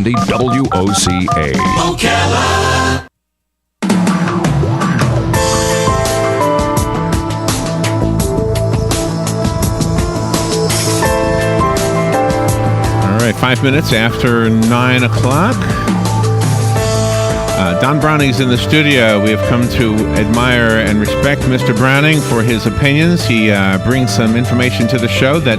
670 WOCA. Ocala. All right, 5 minutes after 9 o'clock. Don Browning's in the studio. We have come to admire and respect Mr. Browning for his opinions. He brings some information to the show that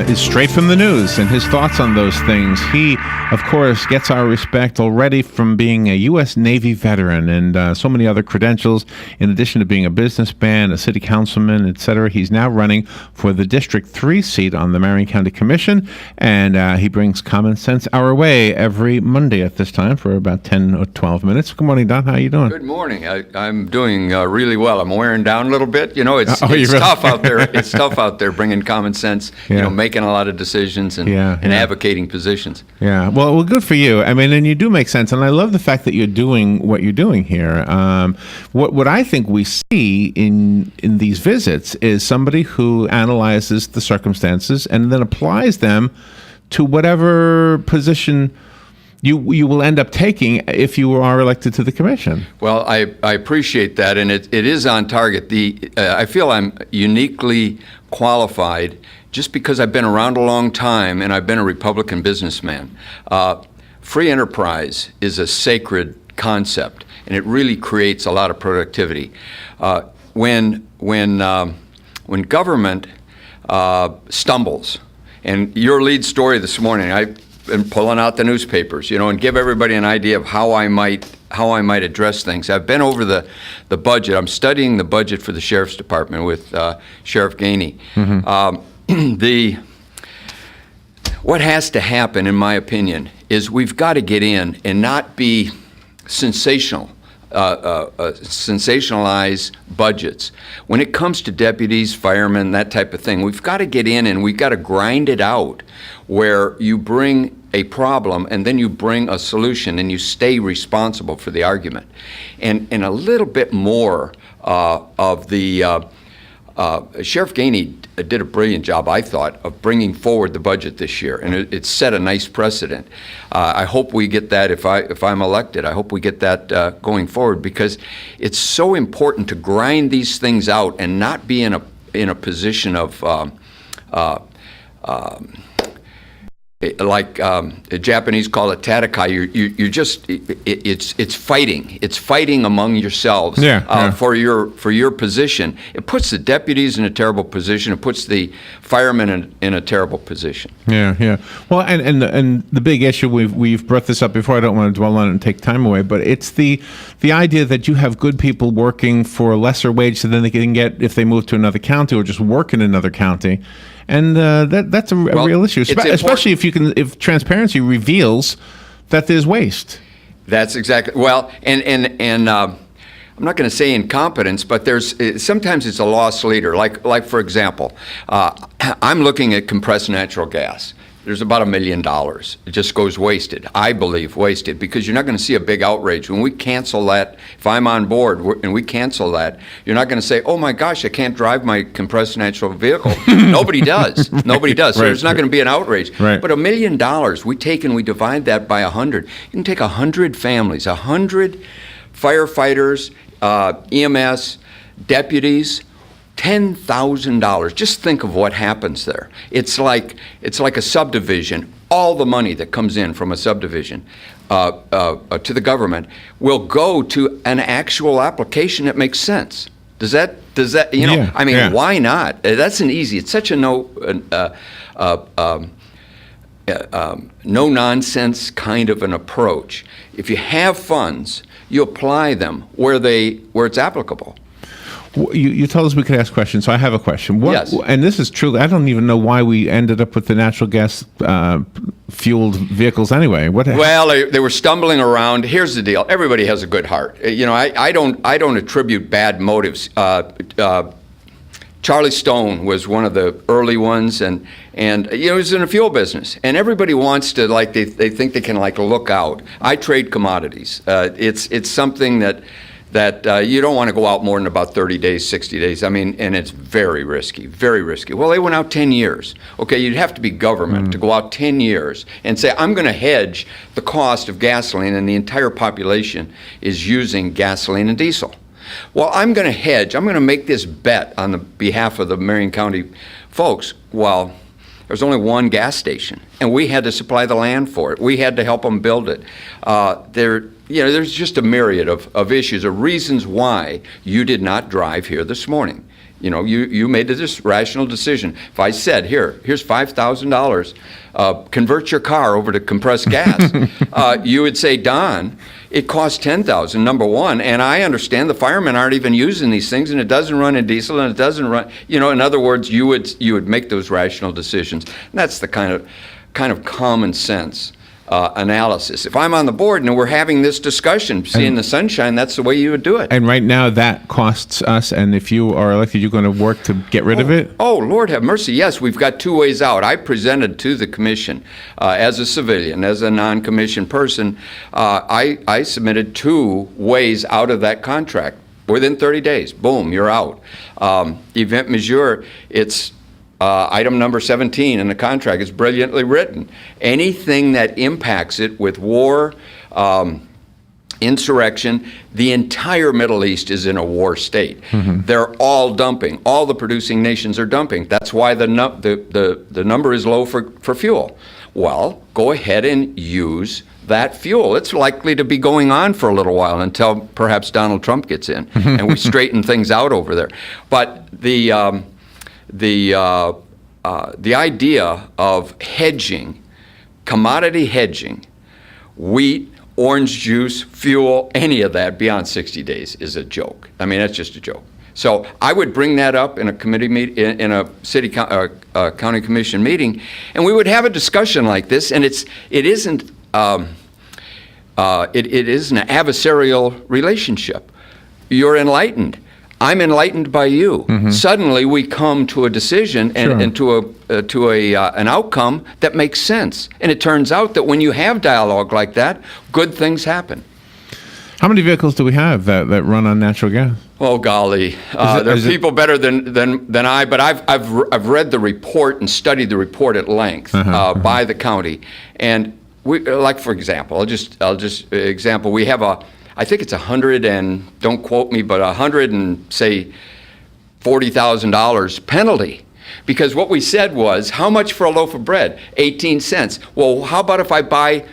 is straight from the news, and his thoughts on those things. He, of course, gets our respect already from being a U.S. Navy veteran and so many other credentials. In addition to being a businessman, a city councilman, etc., he's now running for the District 3 seat on the Marion County Commission, and he brings common sense our way every Monday at this time for about 10 or 12 minutes. Good morning, Don. How are you doing? Good morning. I'm doing really well. I'm wearing down a little bit. You know, it's really? tough out there. It's tough out there bringing common sense, making a lot of decisions and advocating positions. Yeah. Well, good for you. I mean, and you do make sense. And I love the fact that you're doing what you're doing here. What I think we see in these visits is somebody who analyzes the circumstances and then applies them to whatever position you will end up taking if you are elected to the commission. Well, I appreciate that, and it is on target. I feel I'm uniquely qualified just because I've been around a long time and I've been a Republican businessman. Free enterprise is a sacred concept, and it really creates a lot of productivity. When government stumbles, and your lead story this morning, I've been pulling out the newspapers, and give everybody an idea of how I might address things. I've been over the budget. I'm studying the budget for the Sheriff's Department with Sheriff Gainey. Mm-hmm. What has to happen, in my opinion, is we've got to get in and not be sensationalize budgets. When it comes to deputies, firemen, that type of thing, we've got to get in and we've got to grind it out where you bring a problem and then you bring a solution and you stay responsible for the argument. And a little bit more of the Sheriff Gainey did a brilliant job, I thought, of bringing forward the budget this year, and it set a nice precedent. I hope we get that if I'm elected. I hope we get that going forward, because it's so important to grind these things out and not be in a position of like the Japanese call it tatakai. You just it's fighting. It's fighting among yourselves for your position. It puts the deputies in a terrible position. It puts the firemen in a terrible position. Yeah. Well, and the big issue we've brought this up before. I don't want to dwell on it and take time away, but it's the idea that you have good people working for a lesser wage than they can get if they move to another county or just work in another county. And that's a real issue, especially if transparency reveals that there's waste. That's exactly and I'm not going to say incompetence, but sometimes it's a lost leader. Like for example, I'm looking at compressed natural gas. There's about $1 million. It just goes wasted. I believe wasted, because you're not going to see a big outrage when we cancel that. If I'm on board and we cancel that, you're not going to say, "Oh my gosh, I can't drive my compressed natural vehicle." Nobody does. Nobody does. So there's not going to be an outrage. Right. But $1 million, we take and we divide that by 100. You can take 100 families, 100 firefighters, EMS, deputies. $10,000. Just think of what happens there. It's like a subdivision. All the money that comes in from a subdivision to the government will go to an actual application that makes sense. Does that why not? That's it's such a no nonsense kind of an approach. If you have funds, you apply them where it's applicable. You told us we could ask questions, so I have a question. Yes. And this is true. I don't even know why we ended up with the natural gas fueled vehicles anyway. Well, they were stumbling around. Here's the deal. Everybody has a good heart. I don't attribute bad motives. Charlie Stone was one of the early ones, and he was in the fuel business. And everybody wants to, they think they can look out. I trade commodities. It's something that that you don't want to go out more than about 30 days, 60 days. I mean, and it's very risky, very risky. Well, they went out 10 years. Okay, you'd have to be government to go out 10 years and say, I'm going to hedge the cost of gasoline, and the entire population is using gasoline and diesel. Well, I'm going to hedge. I'm going to make this bet on the behalf of the Marion County folks. Well, there was only one gas station, and we had to supply the land for it. We had to help them build it. There's just a myriad of issues, of reasons why you did not drive here this morning. You made this rational decision. If I said, here's $5,000, convert your car over to compressed gas, you would say, Don, it costs $10,000, number one, and I understand the firemen aren't even using these things, and it doesn't run in diesel, and it doesn't run, in other words, you would make those rational decisions. And that's the kind of common sense analysis. If I'm on the board and we're having this discussion, seeing the sunshine, that's the way you would do it. And right now that costs us, and if you are elected, you're going to work to get rid of it? Oh, Lord have mercy. Yes, we've got two ways out. I presented to the commission as a civilian, as a non-commissioned person. I submitted two ways out of that contract. Within 30 days, boom, you're out. Event majeure, it's item number 17 in the contract. Is brilliantly written. Anything that impacts it with war, insurrection, the entire Middle East is in a war state. They're all dumping. All the producing nations are dumping. That's why the number is low for fuel. Well, go ahead and use that fuel. It's likely to be going on for a little while until perhaps Donald Trump gets in and we straighten things out over there. But the idea of hedging, commodity hedging, wheat, orange juice, fuel, any of that beyond 60 days is a joke. I mean, that's just a joke. So I would bring that up in a committee in a city county commission meeting, and we would have a discussion like this. And it isn't an adversarial relationship. You're enlightened. I'm enlightened by you. Suddenly, we come to a decision and to an outcome that makes sense. And it turns out that when you have dialogue like that, good things happen. How many vehicles do we have that run on natural gas? Oh golly, there's people better than I. But I've read the report and studied the report at length by the county. And we, like for example, I'll just example. We have I think it's 100 and don't quote me, but 100 and say $40,000 penalty. Because what we said was, how much for a loaf of bread? 18 cents. Well, how about if I buy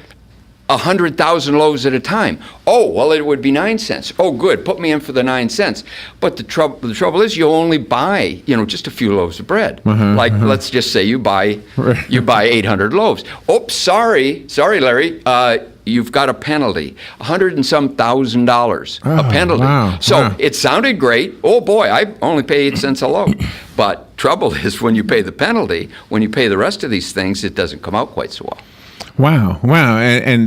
100,000 loaves at a time? Oh, well, it would be 9 cents. Oh, good. Put me in for the 9 cents. But the trouble is, you only buy, just a few loaves of bread. Let's just say you buy 800 loaves. Oops, sorry, Larry. You've got a penalty, $100 and some thousand, a penalty. Wow, so it sounded great. Oh boy, I only pay 8 cents a loaf. But trouble is, when you pay the penalty, when you pay the rest of these things, it doesn't come out quite so well. Wow. And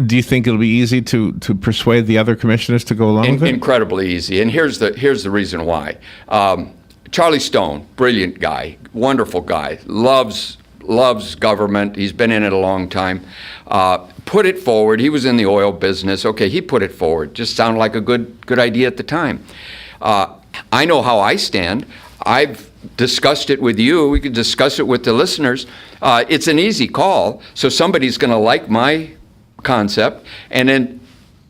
do you think it'll be easy to persuade the other commissioners to go along with it? Incredibly easy. And here's the reason why. Charlie Stone, brilliant guy, wonderful guy, loves government. He's been in it a long time. Put it forward. He was in the oil business. Okay, he put it forward. Just sounded like a good idea at the time. I know how I stand. I've discussed it with you. We could discuss it with the listeners. It's an easy call. So somebody's going to like my concept. And then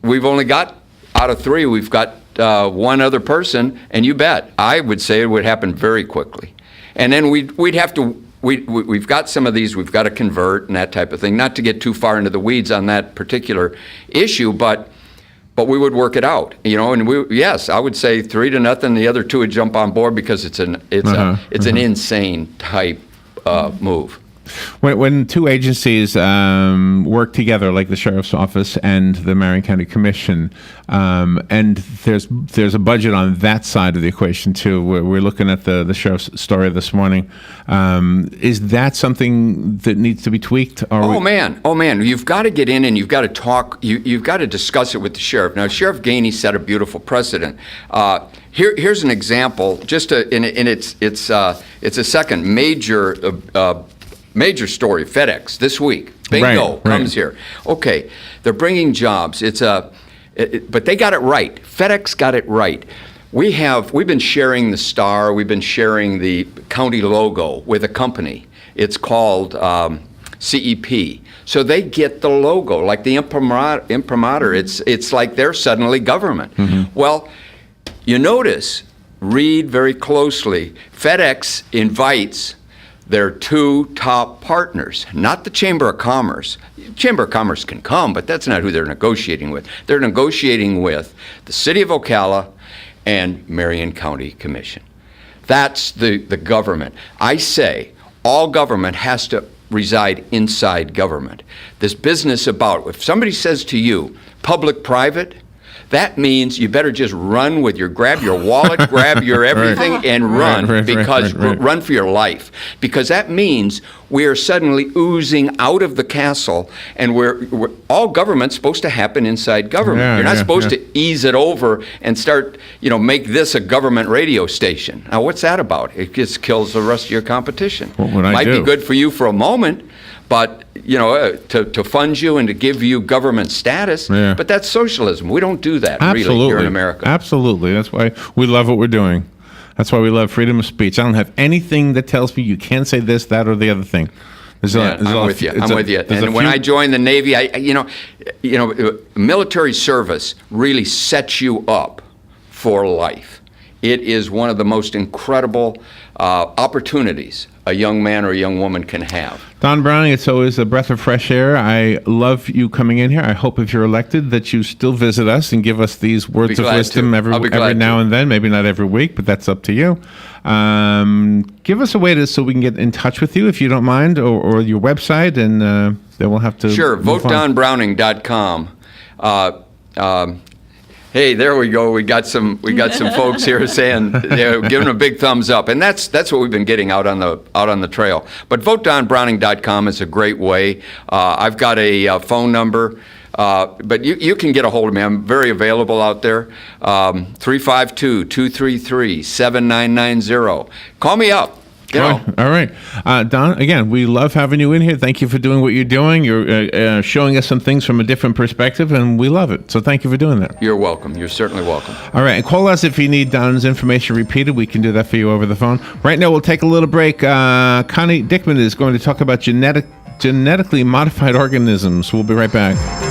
we've only got, out of three, we've got one other person. And you bet, I would say it would happen very quickly. And then we'd have to, we've got some of these we've got to convert and that type of thing. Not to get too far into the weeds on that particular issue, but we would work it out, and yes, I would say 3-0. The other two would jump on board because it's an insane type move. When two agencies work together, like the Sheriff's Office and the Marion County Commission, and there's a budget on that side of the equation too. We're looking at the Sheriff's story this morning. Is that something that needs to be tweaked? Oh man, you've got to get in and you've got to talk. You've got to discuss it with the sheriff. Now, Sheriff Gainey set a beautiful precedent. Here's an example. It's a second major story. FedEx this week. Bingo comes here. Okay, they're bringing jobs. It's But they got it right. FedEx got it right. We've been sharing the star, we've been sharing the county logo with a company. It's called CEP. So they get the logo, like the imprimatur. It's like they're suddenly government. Well, you notice, read very closely, FedEx invites their 2 top partners, not the Chamber of Commerce. Chamber of Commerce can come, but that's not who they're negotiating with. They're negotiating with the City of Ocala and Marion County Commission. That's the government. I say all government has to reside inside government. This business about, if somebody says to you, public-private, that means you better just run with grab your wallet, grab your everything, and run, run for your life. Because that means we are suddenly oozing out of the castle, and we're all government's supposed to happen inside government. You're not supposed to ease it over and start, make this a government radio station. Now, what's that about? It just kills the rest of your competition. What would I Might do? be good for you for a moment, but to fund you and to give you government status, but that's socialism. We don't do that really here in America. Absolutely. That's why we love what we're doing. That's why we love freedom of speech. I don't have anything that tells me you can't say this, that, or the other thing. I'm with you. And when I joined the Navy, military service really sets you up for life. It is one of the most incredible opportunities a young man or a young woman can have. Don Browning, it's always a breath of fresh air. I love you coming in here. I hope if you're elected that you still visit us and give us these words of wisdom every now and then. Maybe not every week, but that's up to you. Give us a way so we can get in touch with you, if you don't mind, or your website, and then we'll have to. Sure, VoteDonBrowning.com. Hey, there we go. We got some folks here saying they're giving a big thumbs up, and that's what we've been getting out on the trail. But VoteDonBrowning.com is a great way. I've got a phone number, but you can get a hold of me. I'm very available out there. 352-233-7990. Call me up. All right. Don, again, we love having you in here. Thank you for doing what you're doing. You're showing us some things from a different perspective, and we love it. So thank you for doing that. You're welcome. You're certainly welcome. All right. And call us if you need Don's information repeated. We can do that for you over the phone. Right now, we'll take a little break. Connie Dickman is going to talk about genetically modified organisms. We'll be right back.